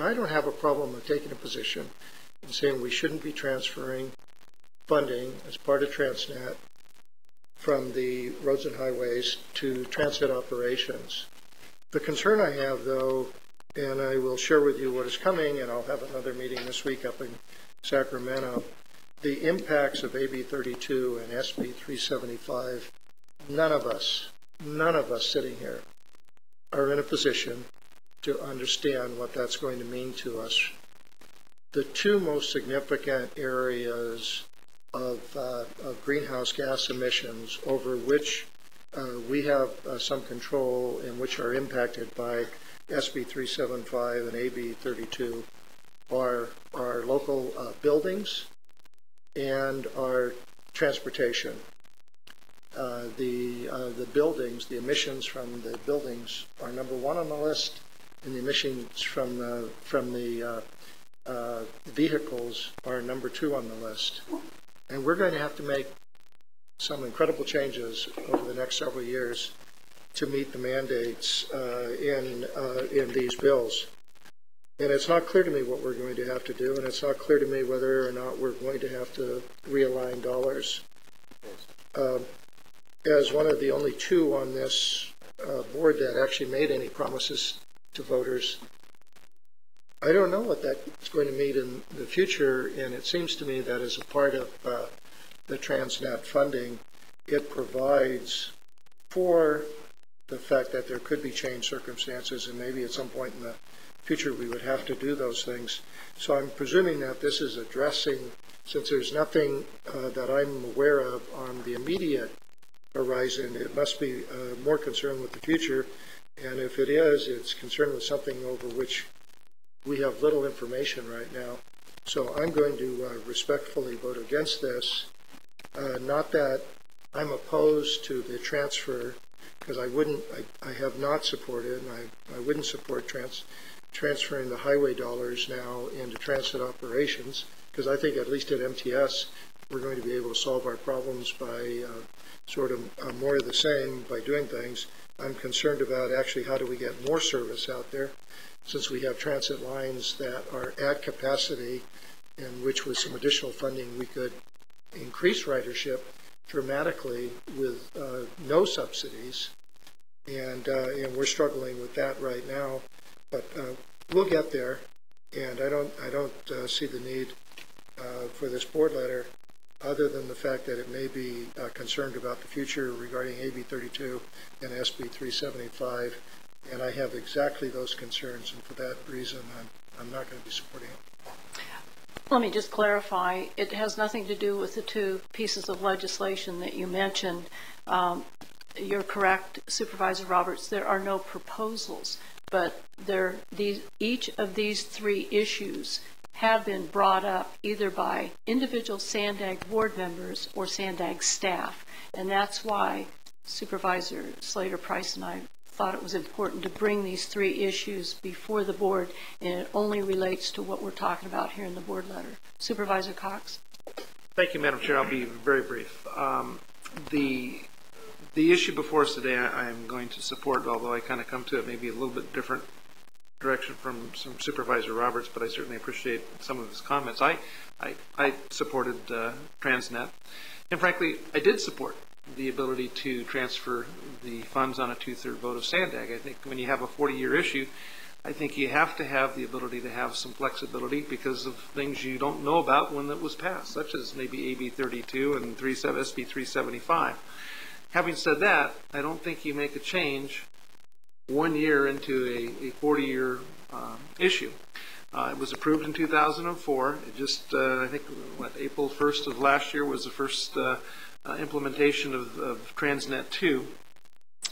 I don't have a problem with taking a position and saying we shouldn't be transferring funding as part of Transnet from the roads and highways to transit operations. The concern I have, though, and I will share with you what is coming, and I'll have another meeting this week up in Sacramento, the impacts of AB 32 and SB 375, none of us sitting here are in a position to understand what that's going to mean to us. The two most significant areas of greenhouse gas emissions over which we have some control and which are impacted by SB 375 and AB 32 are our local buildings and our transportation. The buildings, the emissions from the buildings are number one on the list, and the emissions from the vehicles are number two on the list. And we're going to have to make some incredible changes over the next several years to meet the mandates in these bills. And it's not clear to me what we're going to have to do, and it's not clear to me whether or not we're going to have to realign dollars. As one of the only two on this board that actually made any promises to voters, I don't know what that's going to mean in the future, and it seems to me that as a part of the Transnet funding, it provides for the fact that there could be changed circumstances, and maybe at some point in the future we would have to do those things. So I'm presuming that this is addressing, since there's nothing that I'm aware of on the immediate horizon, it must be more concerned with the future, and if it is, it's concerned with something over which we have little information right now. So I'm going to respectfully vote against this. Not that I'm opposed to the transfer, because I have not supported, and I wouldn't support transferring the highway dollars now into transit operations, because I think at least at MTS we're going to be able to solve our problems by sort of more of the same by doing things. I'm concerned about actually how do we get more service out there, since we have transit lines that are at capacity, and which with some additional funding we could increase ridership dramatically with no subsidies, and we're struggling with that right now. But we'll get there, and I don't see the need for this board letter, other than the fact that it may be concerned about the future regarding AB 32 and SB 375, and I have exactly those concerns, and for that reason I'm not going to be supporting it. Let me just clarify, it has nothing to do with the two pieces of legislation that you mentioned. You're correct, Supervisor Roberts, there are no proposals, but each of these three issues have been brought up either by individual SANDAG board members or SANDAG staff, and that's why Supervisor Slater-Price and I thought it was important to bring these three issues before the board, and it only relates to what we're talking about here in the board letter. Supervisor Cox. Thank you, Madam Chair. I'll be very brief. The issue before us today I am going to support, although I kind of come to it maybe a little bit different direction from some Supervisor Roberts, but I certainly appreciate some of his comments. I supported Transnet, and frankly, I did support the ability to transfer the funds on a 2/3 vote of SANDAG. I think when you have a 40-year issue, I think you have to have the ability to have some flexibility because of things you don't know about when it was passed, such as maybe AB 32 and SB 375. Having said that, I don't think you make a change 1 year into a 40-year issue. It was approved in 2004. It just, I think, April 1st of last year was the first implementation of Transnet 2.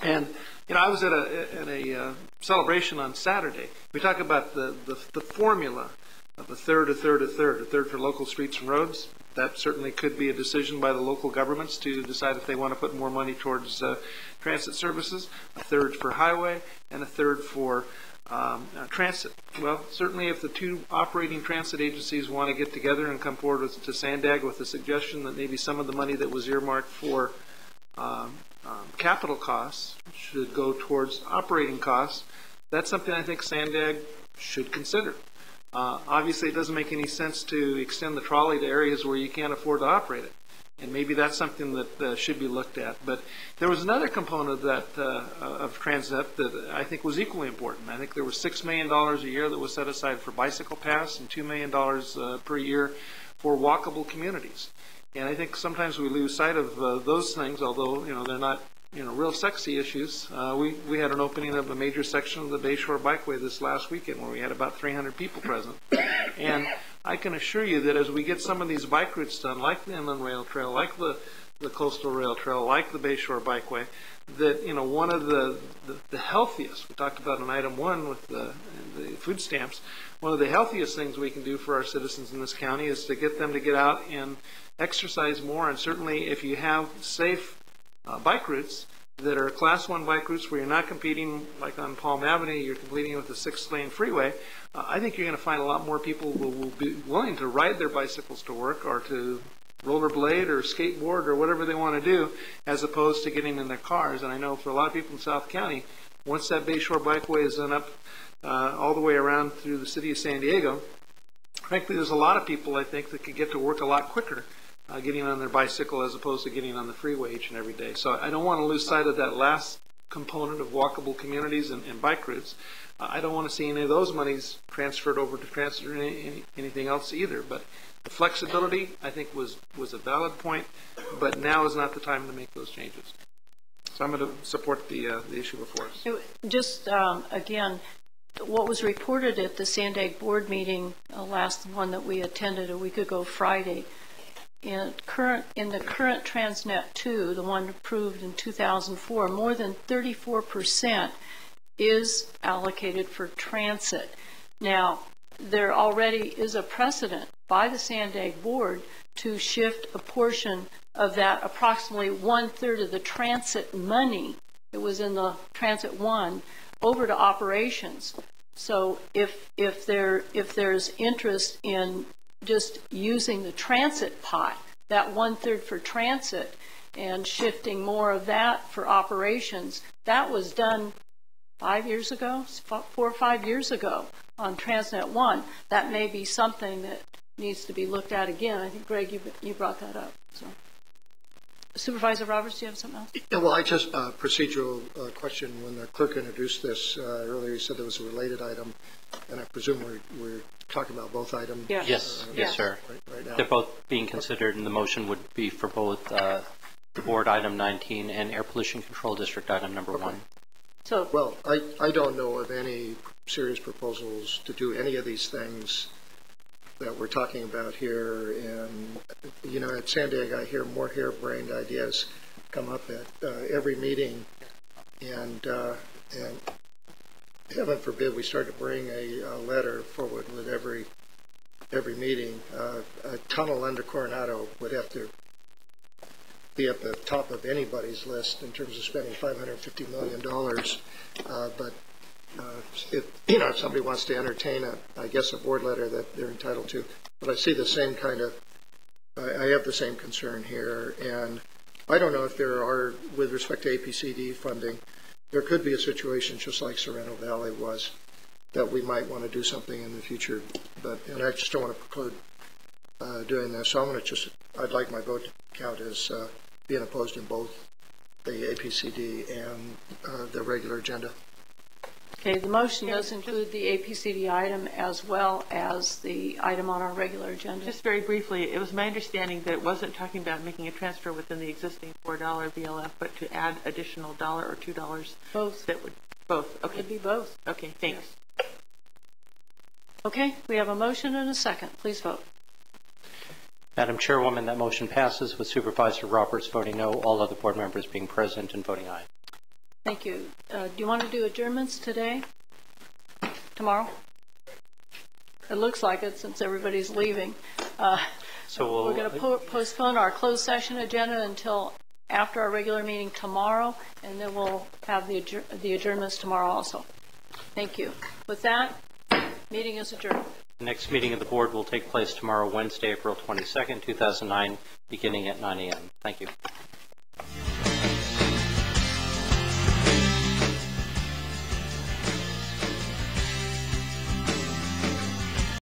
And I was at a celebration on Saturday. We talk about the formula of a third for local streets and roads. That certainly could be a decision by the local governments to decide if they want to put more money towards transit services, a third for highway, and a third for transit. Well, certainly if the two operating transit agencies want to get together and come forward to SANDAG with a suggestion that maybe some of the money that was earmarked for capital costs should go towards operating costs, that's something I think SANDAG should consider. Obviously, it doesn't make any sense to extend the trolley to areas where you can't afford to operate it. And maybe that's something that should be looked at. But there was another component of transit that I think was equally important. I think there was $6 million a year that was set aside for bicycle paths and $2 million per year for walkable communities. And I think sometimes we lose sight of those things, although they're not real sexy issues. We had an opening of a major section of the Bayshore Bikeway this last weekend where we had about 300 people present. And I can assure you that as we get some of these bike routes done, like the Inland Rail Trail, like the Coastal Rail Trail, like the Bayshore Bikeway, that one of the healthiest, we talked about in item 1 with the food stamps, one of the healthiest things we can do for our citizens in this county is to get them to get out and exercise more. And certainly if you have safe bike routes that are Class 1 bike routes where you're not competing like on Palm Avenue, you're competing with the 6-lane freeway, I think you're going to find a lot more people who will be willing to ride their bicycles to work or to rollerblade or skateboard or whatever they want to do, as opposed to getting in their cars. And I know for a lot of people in South County, once that Bayshore Bikeway is done up all the way around through the city of San Diego, frankly, there's a lot of people, I think, that could get to work a lot quicker getting on their bicycle as opposed to getting on the freeway each and every day. So I don't want to lose sight of that last component of walkable communities and bike routes. I don't want to see any of those monies transferred over to transit or anything else either. But the flexibility, I think, was a valid point, but now is not the time to make those changes. So I'm going to support the issue before us. Just again, what was reported at the Sandag board meeting, last one that we attended a week ago Friday, in the current Transnet 2, the one approved in 2004, more than 34% is allocated for transit. Now, there already is a precedent by the Sandag board to shift a portion of that, approximately 1/3 of the transit money that was in the Transit 1, over to operations. So if there's interest in just using the transit pot, that 1/3 for transit, and shifting more of that for operations, that was done 4 or 5 years ago on Transnet 1. That may be something that needs to be looked at again. I think, Greg, you brought that up. So, Supervisor Roberts, do you have something else? Yeah, well, I just procedural question. When the clerk introduced this earlier, he said there was a related item, and I presume we're talking about both items. Yeah. Yes, yes, sir. Right now. They're both being considered, and the motion would be for both the board item 19 and air pollution control district item number 1. So, well, I don't know of any serious proposals to do any of these things that we're talking about here. And at Sandag, I hear more harebrained ideas come up at every meeting, and heaven forbid we start to bring a letter forward with every meeting. A tunnel under Coronado would have to be at the top of anybody's list in terms of spending $550 million. But if somebody wants to entertain a board letter that they're entitled to. But I see the same I have the same concern here. And I don't know if there are, with respect to APCD funding, there could be a situation just like Sorrento Valley was, that we might want to do something in the future. And I just don't want to preclude doing this. So I'd like my vote to count as being opposed in both the APCD and the regular agenda. okay, the motion does include the APCD item as well as the item on our regular agenda. Just very briefly, it was my understanding that it wasn't talking about making a transfer within the existing $4 BLF, but to add additional $1 or $2. Both. That would both. Okay. Could be both. Okay. Thanks. Yes. Okay, we have a motion and a second. Please vote. Madam Chairwoman, that motion passes with Supervisor Roberts voting no, all other board members being present and voting aye. Thank you. Do you want to do adjournments today? Tomorrow? It looks like it since everybody's leaving. So we're going to postpone our closed session agenda until after our regular meeting tomorrow, and then we'll have the adjournments tomorrow also. Thank you. With that, meeting is adjourned. The next meeting of the board will take place tomorrow, Wednesday, April 22nd, 2009, beginning at 9 a.m. Thank you.